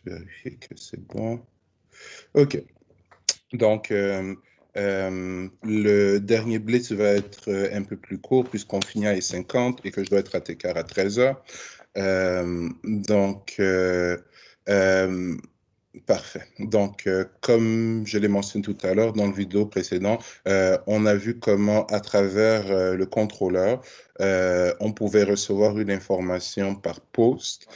vérifier que c'est bon. OK. Donc, le dernier blitz va être un peu plus court puisqu'on finit à 50 et que je dois être à Técart à 13 heures. Donc, parfait. Donc, comme je l'ai mentionné tout à l'heure dans le vidéo précédent, on a vu comment, à travers le contrôleur, on pouvait recevoir une information par post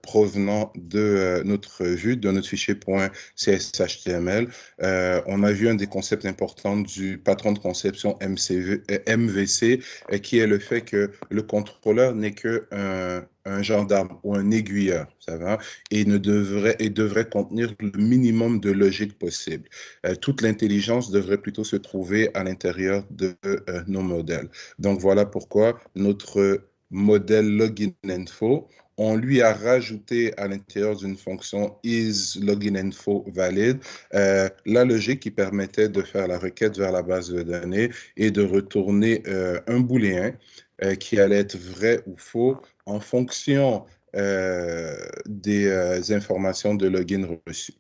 provenant de notre vue, de notre fichier .cshtml. On a vu un des concepts importants du patron de conception MVC, qui est le fait que le contrôleur n'est qu'un gendarme ou un aiguilleur, ça va, et devrait contenir le minimum de logique possible. Toute l'intelligence devrait plutôt se trouver à l'intérieur de nos modèles. Donc voilà pourquoi notre modèle logininfo, on lui a rajouté à l'intérieur d'une fonction isLoginInfo valide la logique qui permettait de faire la requête vers la base de données et de retourner un booléen qui allait être vrai ou faux en fonction des informations de login reçues.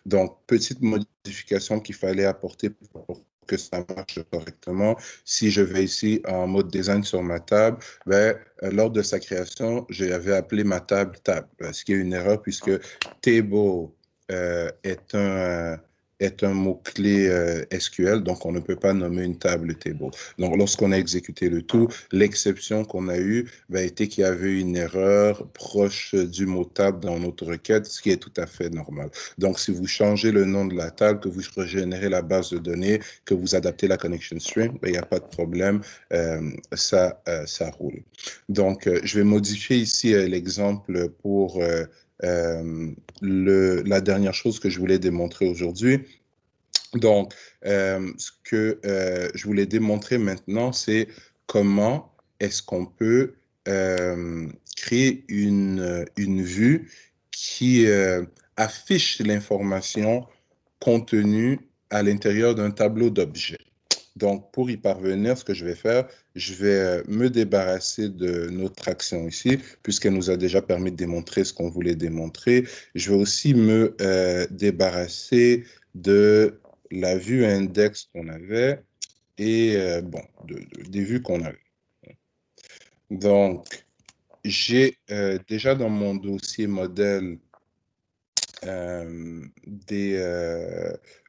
Donc, petite modification qu'il fallait apporter pour que ça marche correctement. Si je vais ici en mode design sur ma table, lors de sa création, j'avais appelé ma table, ce qui est une erreur puisque table est un mot-clé SQL, donc on ne peut pas nommer une table table. Donc, lorsqu'on a exécuté le tout, l'exception qu'on a eue était qu'il y avait une erreur proche du mot table dans notre requête, ce qui est tout à fait normal. Donc, si vous changez le nom de la table, que vous régénérez la base de données, que vous adaptez la connection string, il n'y a pas de problème, ça roule. Donc, je vais modifier ici l'exemple pour la dernière chose que je voulais démontrer aujourd'hui. Donc, ce que je voulais démontrer maintenant, c'est comment est-ce qu'on peut créer une vue qui affiche l'information contenue à l'intérieur d'un tableau d'objets. Donc, pour y parvenir, ce que je vais faire, je vais me débarrasser de notre action ici, puisqu'elle nous a déjà permis de démontrer ce qu'on voulait démontrer. Je vais aussi me débarrasser de la vue index qu'on avait et, bon, des vues qu'on avait. Donc, j'ai déjà dans mon dossier modèle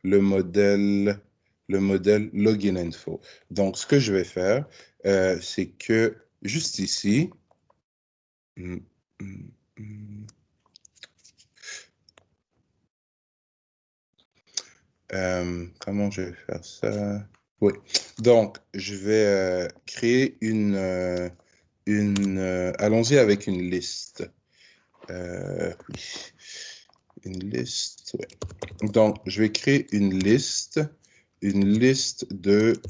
le modèle logininfo. Donc, ce que je vais faire, c'est que juste ici, comment je vais faire ça? Oui. Donc, je vais créer allons-y avec une liste. Oui. Une liste, ouais. Donc, je vais créer une liste de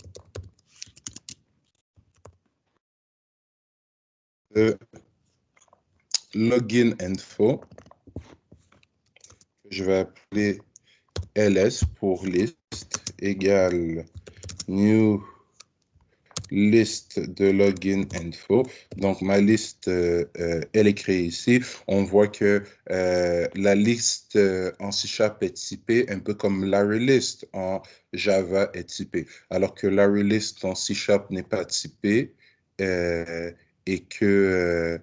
login info. Je vais appeler ls pour liste égale new liste de login info. Donc, ma liste, elle est créée ici. On voit que la liste en C# est typée un peu comme l'ArrayList en Java est typée, alors que l'ArrayList en C# n'est pas typée et que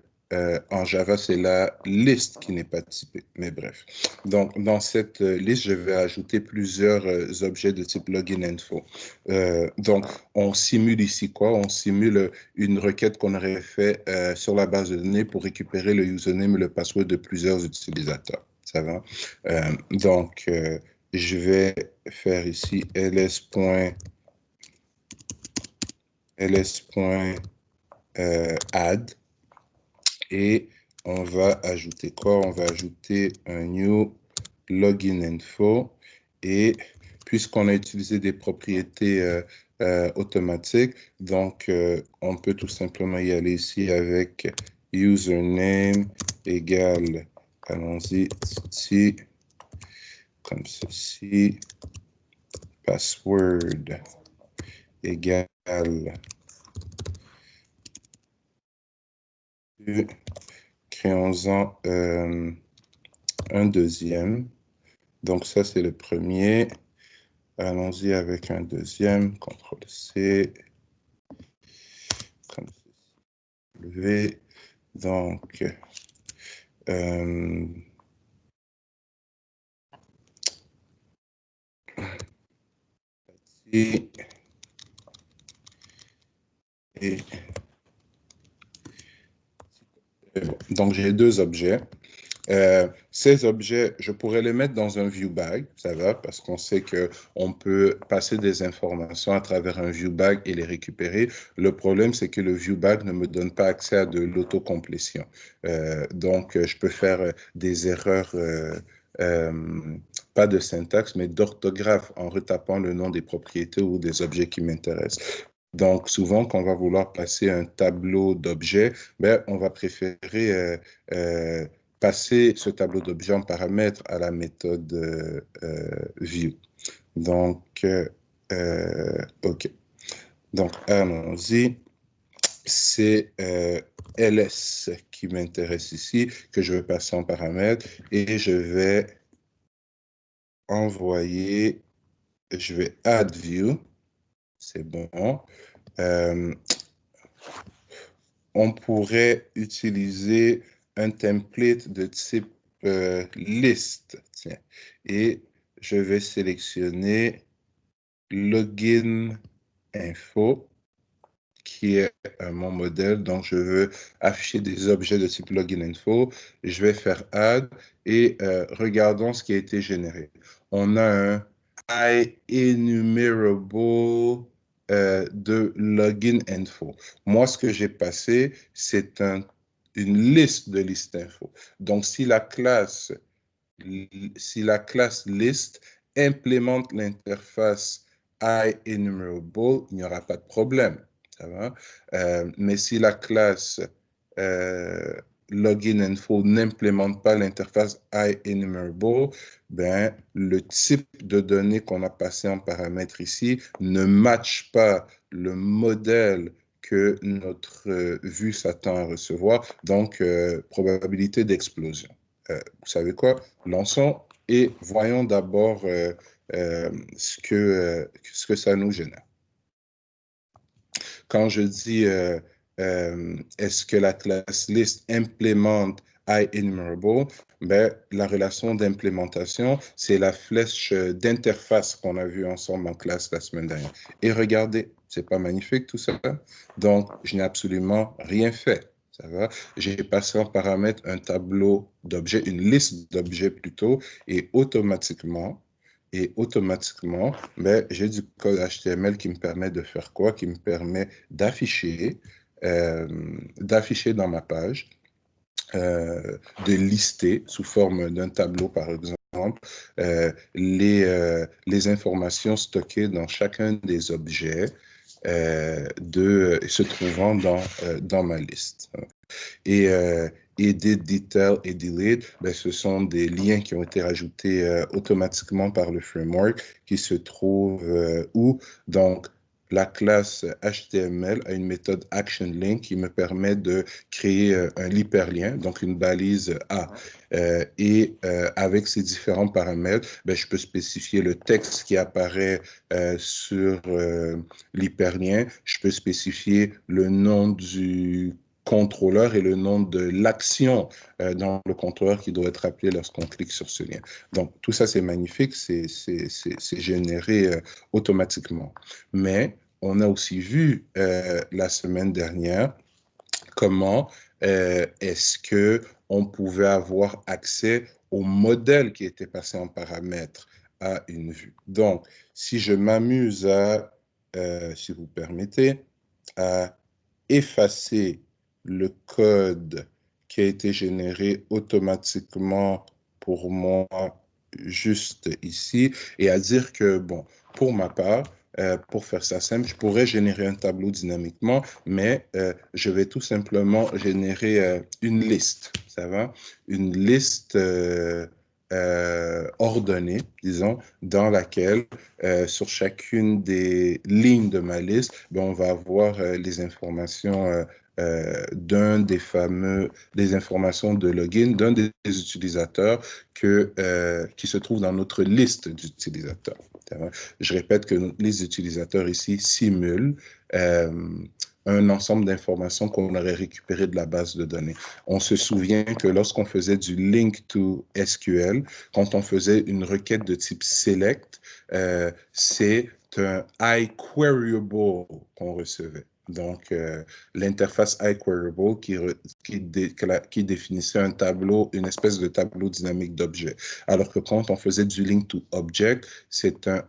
en Java, c'est la liste qui n'est pas typée. Mais bref. Donc, dans cette liste, je vais ajouter plusieurs objets de type login info. Donc, on simule ici quoi? On simule une requête qu'on aurait fait sur la base de données pour récupérer le username et le password de plusieurs utilisateurs. Ça va? Donc, je vais faire ici ls.add et on va ajouter quoi? On va ajouter un new login info et puisqu'on a utilisé des propriétés automatiques, donc on peut tout simplement y aller ici avec username égale, allons-y ici, comme ceci, password égale créons-en un deuxième. Donc, ça, c'est le premier. Allons-y avec un deuxième. CTRL-C. W. Donc, et bon. Donc, j'ai deux objets. Ces objets, je pourrais les mettre dans un view bag, ça va, parce qu'on sait qu'on peut passer des informations à travers un view bag et les récupérer. Le problème, c'est que le view bag ne me donne pas accès à de l'autocomplétion. Donc, je peux faire des erreurs, pas de syntaxe, mais d'orthographe en retapant le nom des propriétés ou des objets qui m'intéressent. Donc, souvent, quand on va vouloir passer un tableau d'objets, ben, on va préférer passer ce tableau d'objets en paramètre à la méthode view. Donc, OK. Donc, allons-y. C'est ls qui m'intéresse ici, que je vais passer en paramètre, et je vais envoyer, je vais add view. C'est bon. On pourrait utiliser un template de type list. Tiens. Et je vais sélectionner login info, qui est mon modèle. Donc, je veux afficher des objets de type login info. Je vais faire add et regardons ce qui a été généré. On a un IEnumerable de login info. Moi, ce que j'ai passé, c'est une liste de liste info. Donc, si la classe list implémente l'interface IEnumerable, il n'y aura pas de problème. Ça va? Mais si la classe login info n'implémente pas l'interface IEnumerable, ben, le type de données qu'on a passé en paramètre ici ne matche pas le modèle que notre vue s'attend à recevoir, donc probabilité d'explosion. Vous savez quoi? Lançons et voyons d'abord ce que ça nous génère. Quand je dis est-ce que la classe list implémente IEnumerable, ben, la relation d'implémentation, c'est la flèche d'interface qu'on a vue ensemble en classe la semaine dernière. Et regardez, c'est pas magnifique tout ça? Donc, je n'ai absolument rien fait. Ça va? J'ai passé en paramètre un tableau d'objets, une liste d'objets plutôt, et automatiquement, ben, j'ai du code HTML qui me permet de faire quoi? Qui me permet d'afficher dans ma page, de lister sous forme d'un tableau, par exemple, les informations stockées dans chacun des objets se trouvant dans ma liste. Et Edit, Detail et Delete, ben, ce sont des liens qui ont été rajoutés automatiquement par le framework qui se trouvent où? Donc, la classe HTML a une méthode ActionLink qui me permet de créer un hyperlien, donc une balise A. Avec ces différents paramètres, ben, je peux spécifier le texte qui apparaît sur l'hyperlien. Je peux spécifier le nom du contrôleur et le nom de l'action dans le contrôleur qui doit être appelé lorsqu'on clique sur ce lien. Donc, tout ça, c'est magnifique, c'est généré automatiquement. Mais on a aussi vu la semaine dernière comment est-ce qu'on pouvait avoir accès au modèle qui était passé en paramètre à une vue. Donc, si je m'amuse à, si vous permettez, à effacer le code qui a été généré automatiquement pour moi juste ici et à dire que, bon, pour ma part, pour faire ça simple, je pourrais générer un tableau dynamiquement, mais je vais tout simplement générer une liste, ça va? Une liste ordonnée, disons, dans laquelle, sur chacune des lignes de ma liste, ben, on va avoir les informations d'un des des informations de login d'un des utilisateurs qui se trouve dans notre liste d'utilisateurs. Je répète que les utilisateurs ici simulent un ensemble d'informations qu'on aurait récupérées de la base de données. On se souvient que lorsqu'on faisait du link to SQL, quand on faisait une requête de type select, c'est un iQueryable qu'on recevait. Donc, l'interface iQueryable qui définissait un tableau, une espèce de tableau dynamique d'objets. Alors que quand on faisait du link to object, c'est un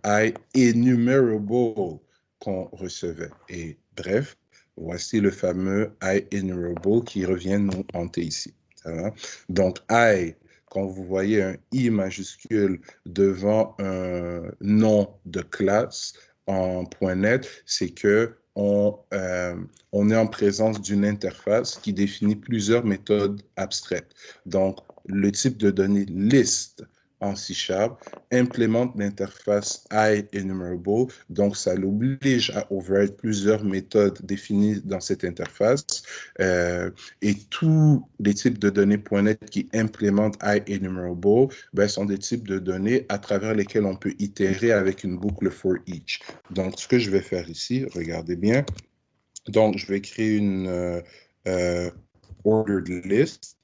IEnumerable qu'on recevait. Et bref, voici le fameux IEnumerable qui revient nous hanter ici. Ça va? Donc, quand vous voyez un I majuscule devant un nom de classe en .NET, c'est que on est en présence d'une interface qui définit plusieurs méthodes abstraites. Donc, le type de données list en C# implémente l'interface IEnumerable, donc ça l'oblige à override plusieurs méthodes définies dans cette interface. Et tous les types de données .NET qui implémentent IEnumerable sont des types de données à travers lesquels on peut itérer avec une boucle for each. Donc, ce que je vais faire ici, regardez bien. Donc, je vais créer une ordered list.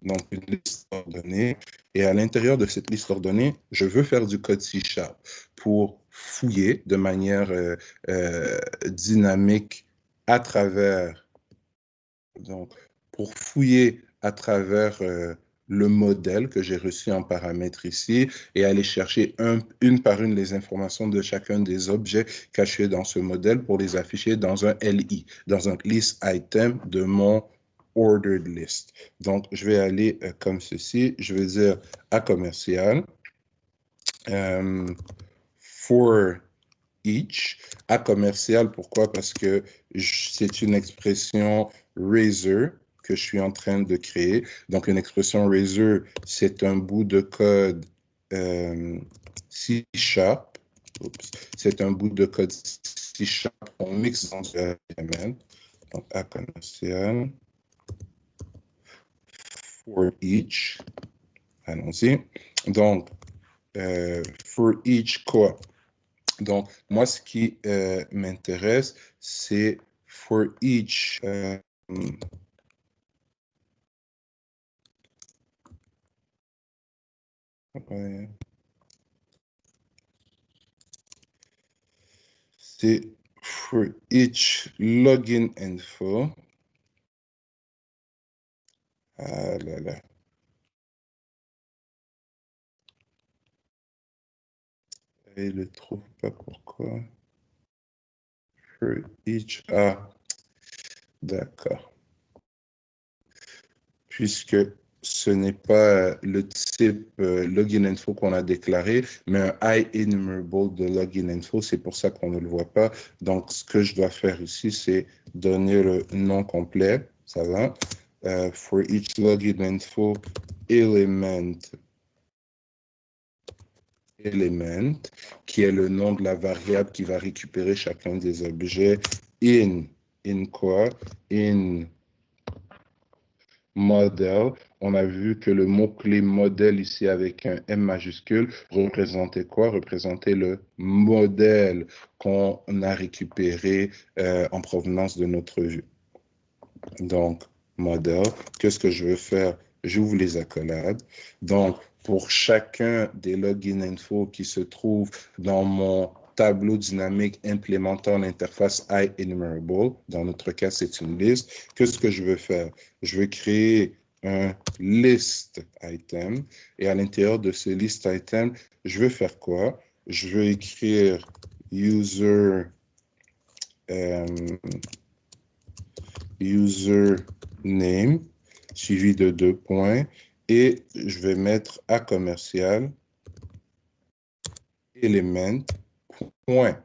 Donc, une liste ordonnée. Et à l'intérieur de cette liste ordonnée, je veux faire du code C# pour fouiller de manière dynamique à travers, donc, pour fouiller à travers le modèle que j'ai reçu en paramètre ici et aller chercher une par une les informations de chacun des objets cachés dans ce modèle pour les afficher dans un LI, dans un list item de mon ordered list. Donc, je vais aller comme ceci. Je vais dire à commercial, for each. À commercial, pourquoi? Parce que c'est une expression Razor que je suis en train de créer. Donc, une expression Razor, c'est un bout de code C#. C'est un bout de code C# qu'on mixe dans du HTML. Donc, à commercial. For each. Allons-y. Donc, for each quoi? Donc, moi, ce qui m'intéresse, c'est for each. C'est for each login info. Ah là là. Et il ne trouve pas pourquoi. For each. Ah, d'accord. Puisque ce n'est pas le type login info qu'on a déclaré, mais un IEnumerable de login info, c'est pour ça qu'on ne le voit pas. Donc, ce que je dois faire ici, c'est donner le nom complet, ça va. For each login info element, qui est le nom de la variable qui va récupérer chacun des objets in quoi? In modèle. On a vu que le mot-clé modèle ici avec un M majuscule représentait quoi? Représentait le modèle qu'on a récupéré en provenance de notre vue. Donc, modèle, qu'est-ce que je veux faire? J'ouvre les accolades. Donc, pour chacun des login info qui se trouvent dans mon tableau dynamique implémentant l'interface IEnumerable, dans notre cas, c'est une liste. Qu'est-ce que je veux faire? Je veux créer un list item et à l'intérieur de ce list item, je veux faire quoi? Je veux écrire user username suivi de 2 points et je vais mettre à commercial element point.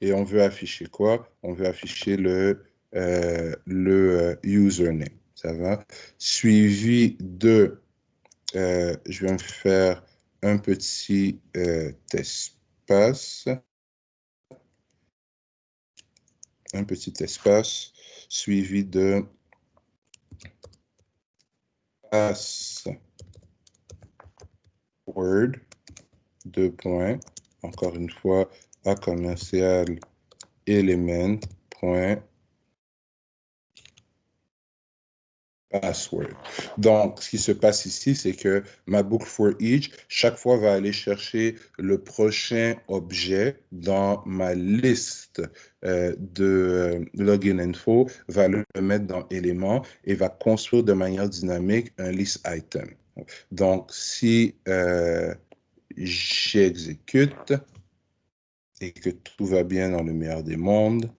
Et on veut afficher quoi? On veut afficher le username. Ça va? Suivi de, je vais me faire un petit espace. un petit espace, suivi de password, deux points, encore une fois, A commercial element, point, password. Donc, ce qui se passe ici, c'est que ma boucle for each, chaque fois, va aller chercher le prochain objet dans ma liste de login info, va le mettre dans éléments et va construire de manière dynamique un list item. Donc, si j'exécute et que tout va bien dans le meilleur des mondes,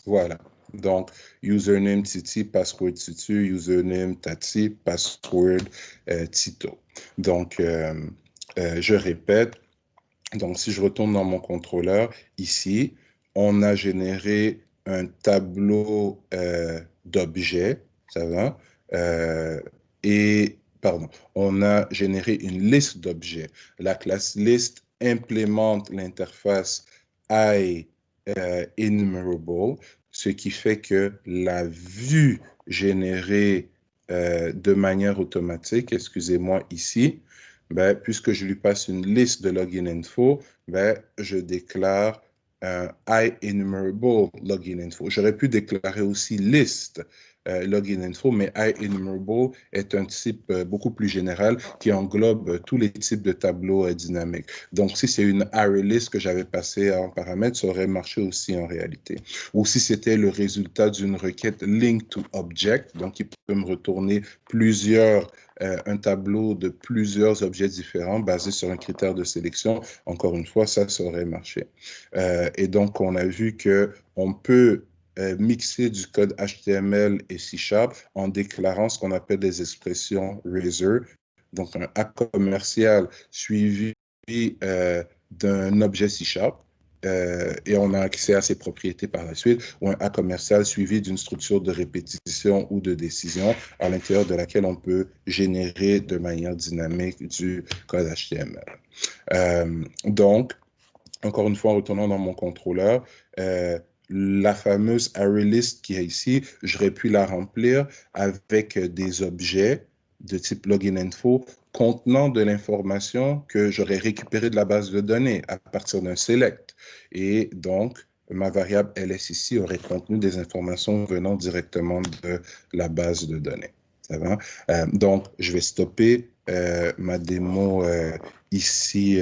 voilà. Donc, username Titi, password Titu, username Tati, password Tito. Donc, je répète. Donc, si je retourne dans mon contrôleur, ici, on a généré un tableau d'objets, ça va? Pardon, on a généré une liste d'objets. La classe list implémente l'interface enumerable, ce qui fait que la vue générée de manière automatique, excusez-moi ici, ben, puisque je lui passe une liste de login info, ben, je déclare un IEnumerable login info. J'aurais pu déclarer aussi liste login info, mais IEnumerable est un type beaucoup plus général qui englobe tous les types de tableaux dynamiques. Donc, si c'est une array list que j'avais passé en paramètre, ça aurait marché aussi en réalité. Ou si c'était le résultat d'une requête link to object, donc il peut me retourner un tableau de plusieurs objets différents basés sur un critère de sélection. Encore une fois, ça aurait marché. Et donc, on a vu qu'on peut mixer du code HTML et C# en déclarant ce qu'on appelle des expressions razor. Donc, un A commercial suivi d'un objet C#. Et on a accès à ses propriétés par la suite, ou un A commercial suivi d'une structure de répétition ou de décision à l'intérieur de laquelle on peut générer de manière dynamique du code HTML. Donc, encore une fois, en retournant dans mon contrôleur, la fameuse array list qui est ici, j'aurais pu la remplir avec des objets de type login info contenant de l'information que j'aurais récupérée de la base de données à partir d'un select. Et donc, ma variable ls ici aurait contenu des informations venant directement de la base de données. Ça va? Donc, je vais stopper ma démo ici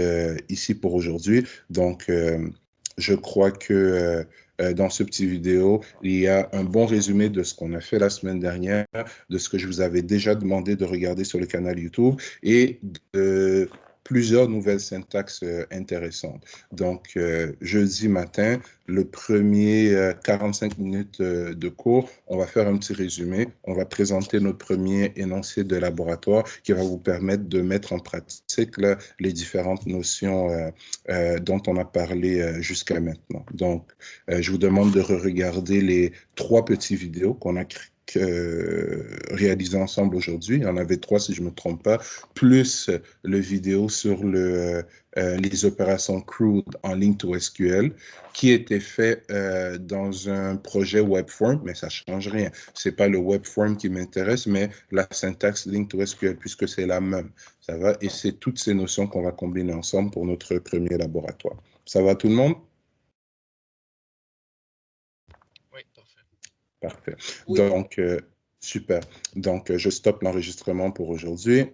pour aujourd'hui. Donc, je crois que dans ce petit vidéo, il y a un bon résumé de ce qu'on a fait la semaine dernière, de ce que je vous avais déjà demandé de regarder sur le canal YouTube et de plusieurs nouvelles syntaxes intéressantes. Donc, jeudi matin, le premier 45 minutes de cours, on va faire un petit résumé. On va présenter notre premier énoncé de laboratoire qui va vous permettre de mettre en pratique là, les différentes notions dont on a parlé jusqu'à maintenant. Donc, je vous demande de re-regarder les 3 petites vidéos qu'on a réalisées ensemble aujourd'hui. Il y en avait 3 si je ne me trompe pas, plus le vidéo sur les opérations CRUD en ligne to SQL qui était fait dans un projet Webform, mais ça ne change rien. Ce n'est pas le Webform qui m'intéresse, mais la syntaxe link to SQL, puisque c'est la même. Ça va? Et c'est toutes ces notions qu'on va combiner ensemble pour notre premier laboratoire. Ça va tout le monde? Oui, parfait. Parfait. Oui. Donc, super. Donc, je stoppe l'enregistrement pour aujourd'hui.